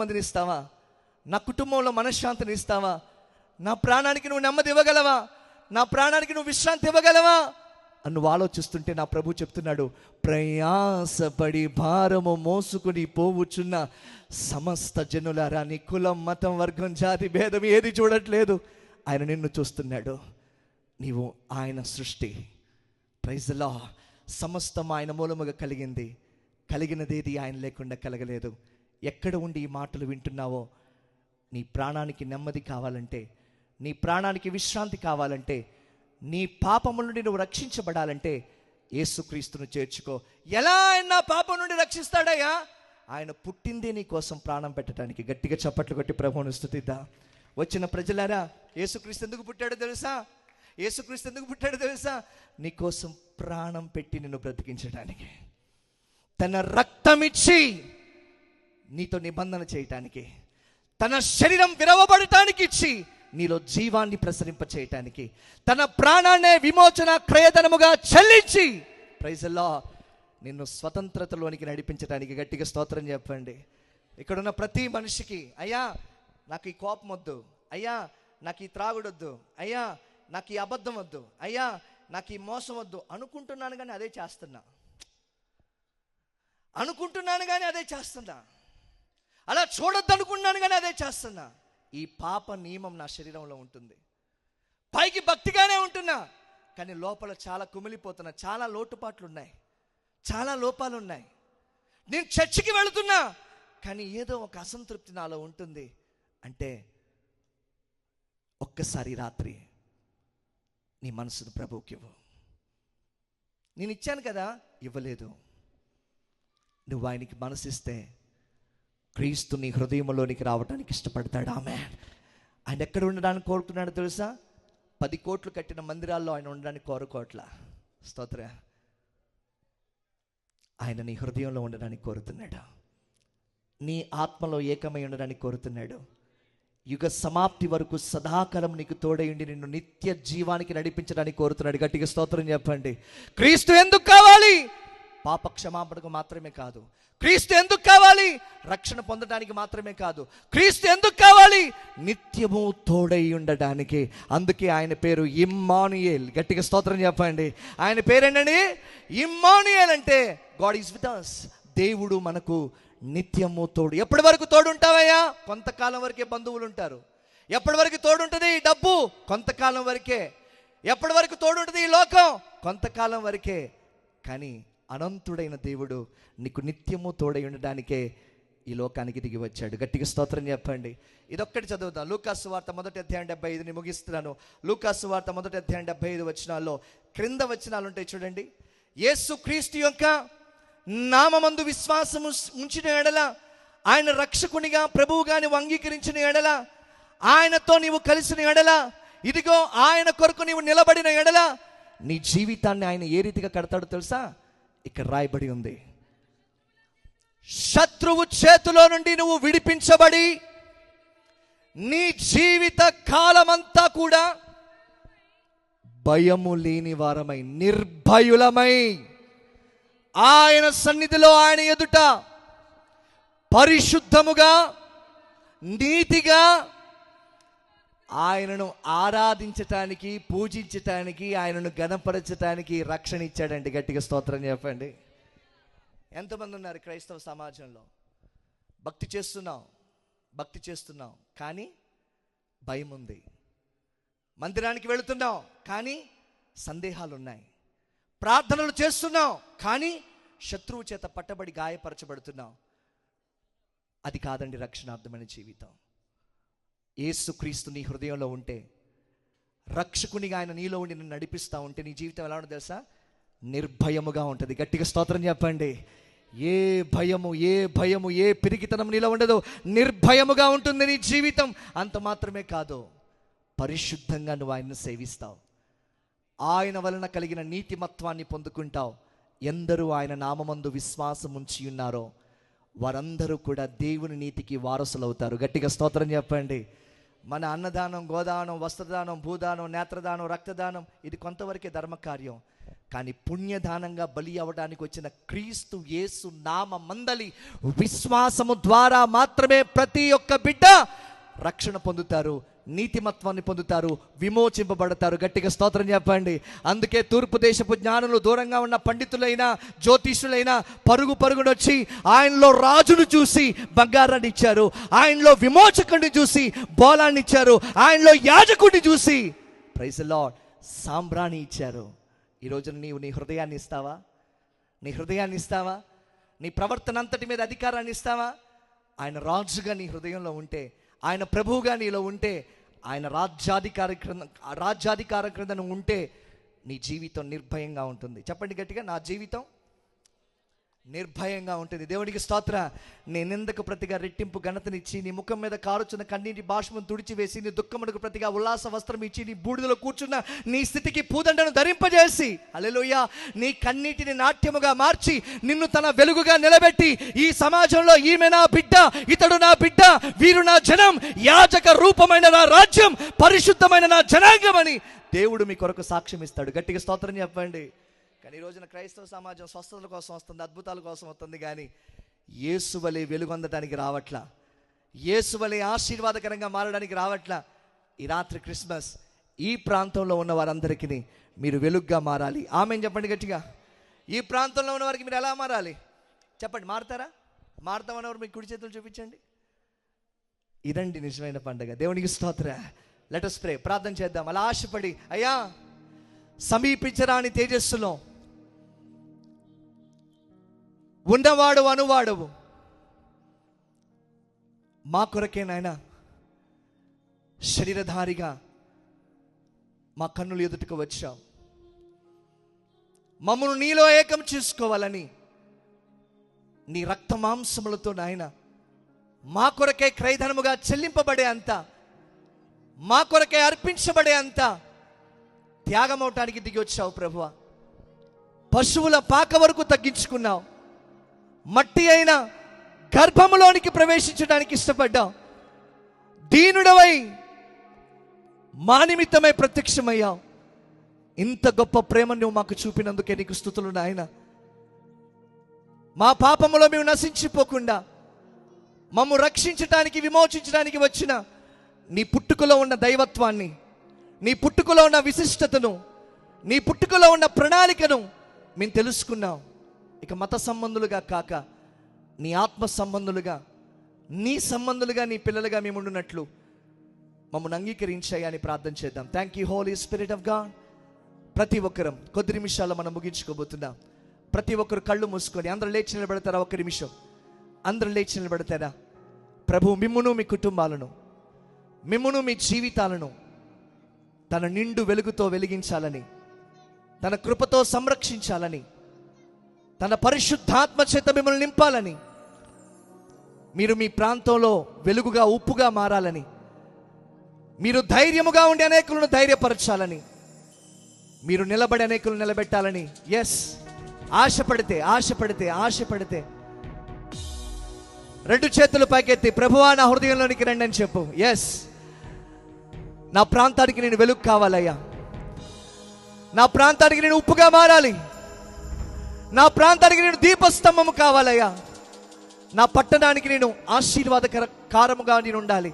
మందిని ఇస్తావా? నా కుటుంబంలో మనశ్శాంతిని ఇస్తావా? నా ప్రాణానికి నువ్వు నెమ్మది ఇవ్వగలవా? నా ప్రాణానికి నువ్వు విశ్రాంతి ఇవ్వగలవా అని నువ్వు ఆలోచిస్తుంటే నా ప్రభు చెప్తున్నాడు, ప్రయాసపడి భారము మోసుకుని పోవుచున్న సమస్త జనులారా, నీ కులం, మతం, వర్గం, జాతి భేదం ఏది చూడట్లేదు. ఆయన నిన్ను చూస్తున్నాడు. నీవు ఆయన సృష్టి. Praise the lord. సమస్తం ఆయన మూలముగా కలిగింది. కలిగినదేది ఆయన లేకుండా కలగలేదు. ఎక్కడ ఉండి ఈ మాటలు వింటున్నావో, నీ ప్రాణానికి నెమ్మది కావాలంటే, నీ ప్రాణానికి విశ్రాంతి కావాలంటే, నీ పాపముల నుండి నువ్వు రక్షించబడాలంటే యేసుక్రీస్తును చేర్చుకో. ఎలా ఆయన నా పాపం నుండి రక్షిస్తాడయ్యా? ఆయన పుట్టిందే నీ కోసం ప్రాణం పెట్టడానికి. గట్టిగా చప్పట్లు కొట్టి ప్రభువును స్తుతిద్దాం. వచ్చిన ప్రజలారా, యేసుక్రీస్తు ఎందుకు పుట్టాడో తెలుసా? యేసుక్రీస్తు ఎందుకు పుట్టాడో తెలుసా? నీ కోసం ప్రాణం పెట్టి నిన్ను బ్రతికించడానికి, తన రక్తమిచ్చి నీతో నిబంధన చేయటానికి, తన శరీరం విరవబడటానికి ఇచ్చి నీలో జీవాన్ని ప్రసరింప చేయటానికి, తన ప్రాణాన్నే విమోచన క్రయధనముగా చెల్లించి, ప్రైజ్ ది లార్డ్, నిన్ను స్వతంత్రతలోనికి నడిపించడానికి. గట్టిగా స్తోత్రం చెప్పండి. ఇక్కడున్న ప్రతి మనిషికి, అయ్యా నాకు ఈ కోపం వద్దు, అయ్యా నాకు ఈ త్రాగుడొద్దు, అయ్యా నాకు ఈ అబద్ధం వద్దు, అయ్యా నాకు ఈ మోసం వద్దు అనుకుంటున్నాను, కానీ అదే చేస్తున్నా. అనుకుంటున్నాను కానీ అదే చేస్తున్నా. అలా చూడొద్దు అనుకున్నాను కానీ అదే చేస్తున్నా. ఈ పాప నియమం నా శరీరంలో ఉంటుంది. పైకి భక్తిగానే ఉంటున్నా, కానీ లోపల చాలా కుమిలిపోతున్నా. చాలా లోటుపాట్లు ఉన్నాయి, చాలా లోపాలు ఉన్నాయి. నేను చర్చికి వెళుతున్నా, కానీ ఏదో ఒక అసంతృప్తి నాలో ఉంటుంది. అంటే ఒక్కసారి రాత్రి నీ మనసును ప్రభువుకి ఇవ్వు. నేను ఇచ్చాను కదా, ఇవ్వలేదు. నువ్వు ఆయనకి మనసిస్తే క్రీస్తు నీ హృదయంలోనికి రావడానికి ఇష్టపడతాడు. ఆమేన్. ఆయన ఎక్కడ ఉండడానికి కోరుకున్నాడు తెలుసా? 10 కోట్లు కట్టిన మందిరాల్లో ఆయన ఉండడానికి కోరుకోవట్లా. స్తోత్ర. ఆయన నీ హృదయంలో ఉండడానికి కోరుతున్నాడు. నీ ఆత్మలో ఏకమై ఉండడానికి కోరుతున్నాడు. యుగ సమాప్తి వరకు సదాకాలం నీకు తోడయుండి నిన్ను నిత్య జీవానికి నడిపించడానికి కోరుతున్నాడు. గట్టిగా స్తోత్రం చెప్పండి. క్రీస్తు ఎందుకు కావాలి? పాప క్షమాపణకు మాత్రమే కాదు. క్రీస్తు ఎందుకు కావాలి? రక్షణ పొందడానికి మాత్రమే కాదు. క్రీస్తు ఎందుకు కావాలి? నిత్యము తోడై ఉండడానికి. అందుకే ఆయన పేరు ఇమ్మానుయేల్. గట్టిగా స్తోత్రం చెప్పండి. ఆయన పేరేంటండి? ఇమ్మానుయేల్. అంటే గాడ్ ఈజ్ విత్ us. దేవుడు మనకు నిత్యము తోడు. ఎప్పటి వరకు తోడు ఉంటావయ్యా? కొంతకాలం వరకే బంధువులు ఉంటారు. ఎప్పటి వరకు తోడు ఉంటుంది ఈ డబ్బు? కొంతకాలం వరకే. ఎప్పటి వరకు తోడు ఉంటుంది ఈ లోకం? కొంతకాలం వరకే. కానీ అనంతుడైన దేవుడు నీకు నిత్యము తోడై ఉండడానికే ఈ లోకానికి దిగి వచ్చాడు. గట్టిగా స్తోత్రం చెప్పండి. ఇదొక్కటి చదువుతాం. లూకాసు వార్త 1వ అధ్యాయం 75 ముగిస్తున్నాను. లూకాసు వార్త 1వ అధ్యాయం 75 వచనాల్లో క్రింద వచనాలు ఉంటాయి చూడండి. యేసు క్రీస్తు యొక్క నామమందు విశ్వాసము ఉంచిన ఎడల, ఆయన రక్షకునిగా ప్రభువుగా నీవు అంగీకరించిన ఎడల, ఆయనతో నీవు కలిసిన ఎడల, ఇదిగో ఆయన కొరకు నీవు నిలబడిన ఎడల, నీ జీవితాన్ని ఆయన ఏ రీతిగా కడతాడో తెలుసా? ఇక్కడ రాయబడి ఉంది. శత్రువు చేతిలో నుండి నువ్వు విడిపించబడి నీ జీవిత కాలమంతా కూడా భయము లేని వారమై, నిర్భయులమై, ఆయన సన్నిధిలో, ఆయన ఎదుట పరిశుద్ధముగా, నీతిగా ఆయనను ఆరాధించటానికి, పూజించటానికి, ఆయనను గణపరచటానికి రక్షణ ఇచ్చాడండి. గట్టిగా స్తోత్రం చెప్పండి. ఎంతమంది ఉన్నారు క్రైస్తవ సమాజంలో? భక్తి చేస్తున్నాం కానీ భయం ఉంది. మందిరానికి వెళుతున్నాం కానీ సందేహాలు ఉన్నాయి. ప్రార్థనలు చేస్తున్నాం కానీ శత్రువు చేత పట్టబడి గాయపరచబడుతున్నాం. అది కాదండి రక్షణార్థమైన జీవితం. యేసుక్రీస్తు నీ హృదయంలో ఉంటే, రక్షకునిగా ఆయన నీలో ఉండి నిన్ను నడిపిస్తూ ఉంటే, నీ జీవితం ఎలా ఉంటుంది తెలుసా? నిర్భయముగా ఉంటుంది. గట్టిగా స్తోత్రం చెప్పండి. ఏ భయము ఏ పిరికితనం నీలో ఉండదు. నిర్భయముగా ఉంటుంది నీ జీవితం. అంత మాత్రమే కాదు, పరిశుద్ధంగా నువ్వు ఆయన్ని సేవిస్తావు. ఆయన వలన కలిగిన నీతిమత్వాన్ని పొందుకుంటావు. ఎందరూ ఆయన నామమందు విశ్వాసం ఉంచి ఉన్నారో వారందరూ కూడా దేవుని నీతికి వారసులు అవుతారు. గట్టిగా స్తోత్రం చెప్పండి. మన అన్నదానం, గోదానం, వస్త్రదానం, భూదానం, నేత్రదానం, రక్తదానం ఇది కొంతవరకే ధర్మకార్యం. కానీ పుణ్యదానంగా బలి అవ్వడానికి వచ్చిన క్రీస్తు యేసు నామ మందలి విశ్వాసము ద్వారా మాత్రమే ప్రతి ఒక్క బిడ్డ రక్షణ పొందుతారు, నీతిమత్వాన్ని పొందుతారు, విమోచింపబడతారు. గట్టిగా స్తోత్రం చెప్పండి. అందుకే తూర్పు దేశపు జ్ఞానులు, దూరంగా ఉన్న పండితులైనా జ్యోతిష్యులైనా పరుగునొచ్చి ఆయనలో రాజును చూసి బంగారాన్ని ఇచ్చారు, ఆయనలో విమోచకుడిని చూసి బోలాన్ని ఇచ్చారు, ఆయనలో యాజకుడిని చూసి ప్రైజ్ ది లార్డ్ సాంబ్రాణి ఇచ్చారు. ఈ రోజున నీవు నీ హృదయాన్ని ఇస్తావా? నీ హృదయాన్ని ఇస్తావా? నీ ప్రవర్తన అంతటి మీద అధికారాన్ని ఇస్తావా? ఆయన రాజుగా నీ హృదయంలో ఉంటే, ఆయన ప్రభువుగా నీలో ఉంటే, ఆయన రాజ్యాధికార క్రింద ఉంటే నీ జీవితం నిర్భయంగా ఉంటుంది. చెప్పండి గట్టిగా, నా జీవితం నిర్భయంగా ఉంటుంది. దేవునికి స్తోత్ర. నీ నిందకు ప్రతిగా రెట్టింపు ఘనతనిచ్చి, నీ ముఖం మీద కారుచున్న కన్నీటి బాష్పం తుడిచివేసి, నీ దుఃఖమునకు ప్రతిగా ఉల్లాస వస్త్రం ఇచ్చి, నీ బూడిదలో కూర్చున్న నీ స్థితికి పూదండను ధరింపజేసి, హల్లెలూయా, నీ కన్నీటిని నాట్యముగా మార్చి నిన్ను తన వెలుగుగా నిలబెట్టి, ఈ సమాజంలో ఈమె నా బిడ్డ, ఇతడు నా బిడ్డ, వీరు నా జనం, యాజక రూపమైన నా రాజ్యం, పరిశుద్ధమైన నా జనాంగం అని దేవుడు మీ కొరకు సాక్ష్యం ఇస్తాడు. గట్టిగా స్తోత్రం చెప్పండి. కానీ ఈ రోజున క్రైస్తవ సమాజం స్వస్థతల కోసం వస్తుంది, అద్భుతాల కోసం వస్తుంది, కానీ యేసు వలె వెలుగొందడానికి రావట్లా, యేసు వలె ఆశీర్వాదకరంగా మారడానికి రావట్లా. ఈ రాత్రి క్రిస్మస్ ఈ ప్రాంతంలో ఉన్న వారందరికీ మీరు వెలుగుగా మారాలి. ఆమేన్ చెప్పండి గట్టిగా. ఈ ప్రాంతంలో ఉన్న వారికి మీరు ఎలా మారాలి చెప్పండి? మారుతారా? మారుతామన్నవారు మీ కుడి చేతులు చూపించండి. ఇదండి నిజమైన పండుగ. దేవునికి స్తోత్ర. Let us pray. ప్రార్థన చేద్దాం. అలా ఆశపడి, అయ్యా సమీపించరాని తేజస్సులో ఉన్నవాడు అనువాడవు, మా కొరకే నాయన శరీరధారిగా మా కన్నులు ఎదుటకు వచ్చావు. మమ్మను నీలో ఏకం చేసుకోవాలని నీ రక్త మాంసములతో నాయన మా కొరకే క్రయధనముగా చెల్లింపబడే అంత, మా కొరకే అర్పించబడే అంత త్యాగమవటానికి దిగి వచ్చావు ప్రభువా. పశువుల పాక వరకు తగ్గించుకున్నావు. మట్టి అయిన గర్భములోనికి ప్రవేశించడానికి ఇష్టపడ్డావు. దీనుడవై మా నిమిత్తమై ప్రత్యక్షమయ్యావు. ఇంత గొప్ప ప్రేమ నువ్వు మాకు చూపినందుకే నీకు స్తుతులు నాయన. మా పాపములో మేము నశించిపోకుండా మమ్ము రక్షించటానికి, విమోచించడానికి వచ్చిన నీ పుట్టుకలో ఉన్న దైవత్వాన్ని, నీ పుట్టుకలో ఉన్న విశిష్టతను, నీ పుట్టుకలో ఉన్న ప్రణాళికను మేము తెలుసుకున్నాం. ఇక మత సంబంధులుగా కాక నీ ఆత్మ సంబంధులుగా, నీ సంబంధులుగా, నీ పిల్లలుగా మేము ఉండునట్లు మమ్మల్ని అంగీకరించాయని ప్రార్థన చేద్దాం. Thank you holy spirit of God. ప్రతి ఒక్కరం కొద్ది నిమిషాల్లో మనం ముగించుకోబోతున్నాం. ప్రతి ఒక్కరు కళ్ళు మూసుకొని అందరూ లేచి నిలబడతారా? ఒక్క నిమిషం అందరూ లేచి నిలబడతారా? ప్రభు మిమ్మును, మీ కుటుంబాలను, మిమ్మును, మీ జీవితాలను తన నిండు వెలుగుతో వెలిగించాలని, తన కృపతో సంరక్షించాలని, తన పరిశుద్ధాత్మ చేత మిమ్మల్ని నింపాలని, మీరు మీ ప్రాంతంలో వెలుగుగా, ఉప్పుగా మారాలని, మీరు ధైర్యముగా ఉండి అనేకులను ధైర్యపరచాలని, మీరు నిలబడి అనేకులను నిలబెట్టాలని ఆశపడితే రెండు చేతులు పైకెత్తి ప్రభువా నా హృదయంలోనికి రండి అని చెప్పు. నా ప్రాంతానికి నేను వెలుగు కావాలయ్యా. నా ప్రాంతానికి నేను ఉప్పుగా మారాలి. నా ప్రాంతానికి నేను దీపస్తంభము కావాలయ్యా. నా పట్టణానికి నేను ఆశీర్వాదకర కారముగా నేను ఉండాలి.